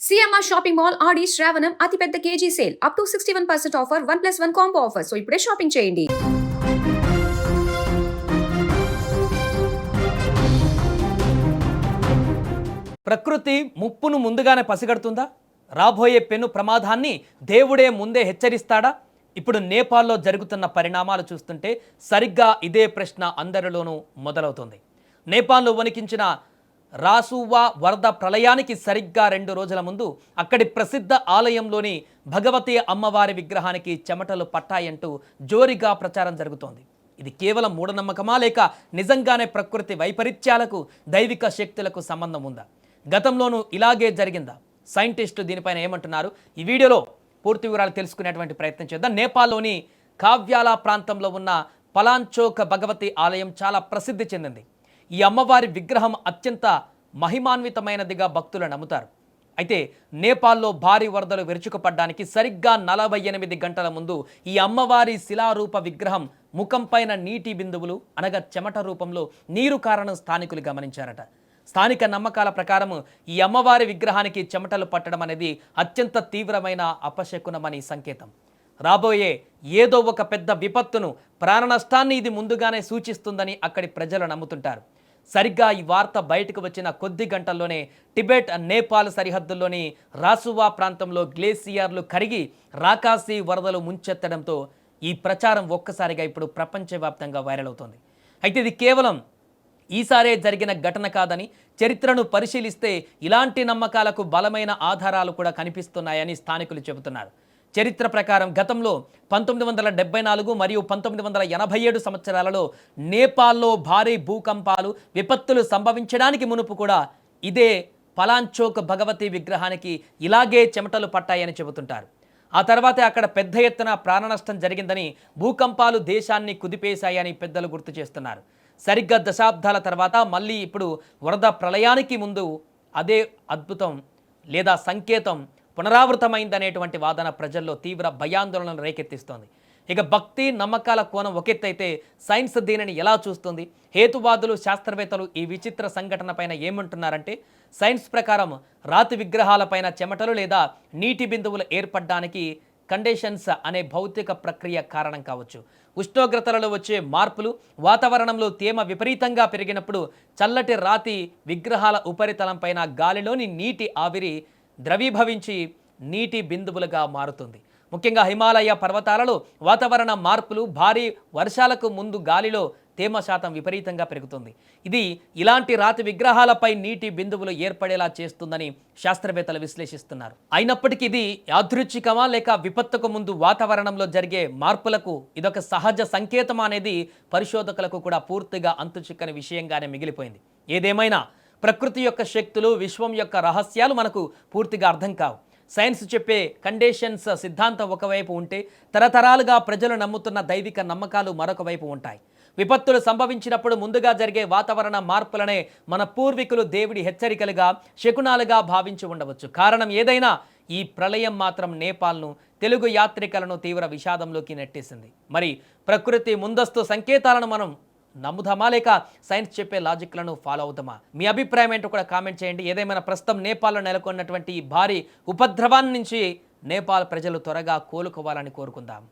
CMR shopping mall ఆడి శ్రావణం అతిపెద్ద KG sale up to 61% offer 1+1 combo offer. So ఇప్పుడే shopping చేయండి. ప్రకృతి ముప్పును ముందుగానే పసిగడుతుందా? రాబోయే పెను ప్రమాదాన్ని దేవుడే ముందే హెచ్చరిస్తాడా? ఇప్పుడు నేపాల్లో జరుగుతున్న పరిణామాలు చూస్తుంటే సరిగ్గా ఇదే ప్రశ్న అందరిలోనూ మొదలవుతుంది. నేపాల్లో వణికించిన రాసువా వరద ప్రళయానికి సరిగ్గా 2 రోజుల ముందు అక్కడి ప్రసిద్ధ ఆలయంలోని భగవతి అమ్మవారి విగ్రహానికి చెమటలు పట్టాయంటూ జోరుగా ప్రచారం జరుగుతోంది. ఇది కేవలం మూఢనమ్మకమా లేక నిజంగానే ప్రకృతి వైపరీత్యాలకు దైవిక శక్తులకు సంబంధం ఉందా? గతంలోనూ ఇలాగే జరిగిందా? సైంటిస్టులు దీనిపైన ఏమంటున్నారు? ఈ వీడియోలో పూర్తి వివరాలు తెలుసుకునేటువంటి ప్రయత్నం చేద్దాం. నేపాల్లోని కావ్యాలా ప్రాంతంలో ఉన్న పలాంచోక్ భగవతి ఆలయం చాలా ప్రసిద్ధి చెందింది. ఈ అమ్మవారి విగ్రహం అత్యంత మహిమాన్వితమైనదిగా భక్తులు నమ్ముతారు. అయితే నేపాల్లో భారీ వరదలు విరుచుకుపడ్డానికి సరిగ్గా 48 గంటల ముందు ఈ అమ్మవారి శిలారూప విగ్రహం ముఖం పైన నీటి బిందువులు అనగా చెమట రూపంలో నీరు కారణం స్థానికులు గమనించారట. స్థానిక నమ్మకాల ప్రకారం ఈ అమ్మవారి విగ్రహానికి చెమటలు పట్టడం అనేది అత్యంత తీవ్రమైన అపశకునమని సంకేతం. రాబోయే ఏదో ఒక పెద్ద విపత్తును, ప్రాణ నష్టాన్ని ఇది ముందుగానే సూచిస్తుందని అక్కడి ప్రజలు నమ్ముతుంటారు. సరిగ్గా ఈ వార్త బయటకు వచ్చిన కొద్ది గంటల్లోనే టిబెట్ నేపాల్ సరిహద్దుల్లోని రాసువా ప్రాంతంలో గ్లేసియర్లు కరిగి రాకాసి వరదలు ముంచెత్తడంతో ఈ ప్రచారం ఒక్కసారిగా ఇప్పుడు ప్రపంచవ్యాప్తంగా వైరల్ అవుతోంది. అయితే ఇది కేవలం ఈసారే జరిగిన ఘటన కాదని, చరిత్రను పరిశీలిస్తే ఇలాంటి నమ్మకాలకు బలమైన ఆధారాలు కూడా కనిపిస్తున్నాయని స్థానికులు చెబుతున్నారు. చరిత్ర ప్రకారం గతంలో 1974 మరియు 1987 సంవత్సరాలలో నేపాల్లో భారీ భూకంపాలు, విపత్తులు సంభవించడానికి మునుపు కూడా ఇదే పలాంచోక్ భగవతి విగ్రహానికి ఇలాగే చెమటలు పట్టాయని చెబుతుంటారు. ఆ తర్వాతే అక్కడ పెద్ద ఎత్తున ప్రాణ నష్టం జరిగిందని, భూకంపాలు దేశాన్ని కుదిపేశాయని పెద్దలు గుర్తు చేస్తున్నారు. సరిగ్గా దశాబ్దాల తర్వాత మళ్ళీ ఇప్పుడు వరద ప్రళయానికి ముందు అదే అద్భుతం లేదా సంకేతం పునరావృతమైందనేటువంటి వాదన ప్రజల్లో తీవ్ర భయాందోళనను రేకెత్తిస్తోంది. ఇక భక్తి నమ్మకాల కోణం ఒకెత్తైతే సైన్స్ దీనిని ఎలా చూస్తుంది? హేతువాదులు, శాస్త్రవేత్తలు ఈ విచిత్ర సంఘటన పైన ఏమంటున్నారంటే, సైన్స్ ప్రకారం రాతి విగ్రహాలపైన చెమటలు లేదా నీటి బిందువులు ఏర్పడడానికి కండిషన్స్ అనే భౌతిక ప్రక్రియ కారణం కావచ్చు. ఉష్ణోగ్రతలలో వచ్చే మార్పులు, వాతావరణంలో తేమ విపరీతంగా పెరిగినప్పుడు చల్లటి రాతి విగ్రహాల ఉపరితలం పైన గాలిలోని నీటి ఆవిరి ద్రవీభవించి నీటి బిందువులుగా మారుతుంది. ముఖ్యంగా హిమాలయ పర్వతాలలో వాతావరణ మార్పులు, భారీ వర్షాలకు ముందు గాలిలో తేమ శాతం విపరీతంగా పెరుగుతుంది. ఇది ఇలాంటి రాతి విగ్రహాలపై నీటి బిందువులు ఏర్పడేలా చేస్తుందని శాస్త్రవేత్తలు విశ్లేషిస్తున్నారు. అయినప్పటికీ ఇది యాదృచ్ఛికమా లేక విపత్తుకు ముందు వాతావరణంలో జరిగే మార్పులకు ఇదొక సహజ సంకేతం అనేది పరిశోధకులకు కూడా పూర్తిగా అంతుచిక్కని విషయంగానే మిగిలిపోయింది. ఏదేమైనా ప్రకృతి యొక్క శక్తులు, విశ్వం యొక్క రహస్యాలు మనకు పూర్తిగా అర్థం కావు. సైన్స్ చెప్పే కండిషన్స్ సిద్ధాంతం ఒకవైపు ఉంటే, తరతరాలుగా ప్రజలు నమ్ముతున్న దైవిక నమ్మకాలు మరొక వైపు ఉంటాయి. విపత్తులు సంభవించినప్పుడు ముందుగా జరిగే వాతావరణ మార్పులనే మన పూర్వీకులు దేవుడి హెచ్చరికలుగా, శకునాలుగా భావించి ఉండవచ్చు. కారణం ఏదైనా ఈ ప్రళయం మాత్రం నేపాల్ను, తెలుగు యాత్రికులను తీవ్ర విషాదంలోకి నెట్టేసింది. మరి ప్రకృతి ముందస్తు సంకేతాలను మనం నమ్ముదామా లేక సైన్స్ చెప్పే లాజిక్లను ఫాలో అవుతామా? మీ అభిప్రాయం ఏంటో కూడా కామెంట్ చేయండి. ఏదేమైనా ప్రస్తుతం నేపాల్లో నెలకొన్నటువంటి భారీ ఉపద్రవాన్ని నుంచి నేపాల్ ప్రజలు త్వరగా కోలుకోవాలని కోరుకుందాం.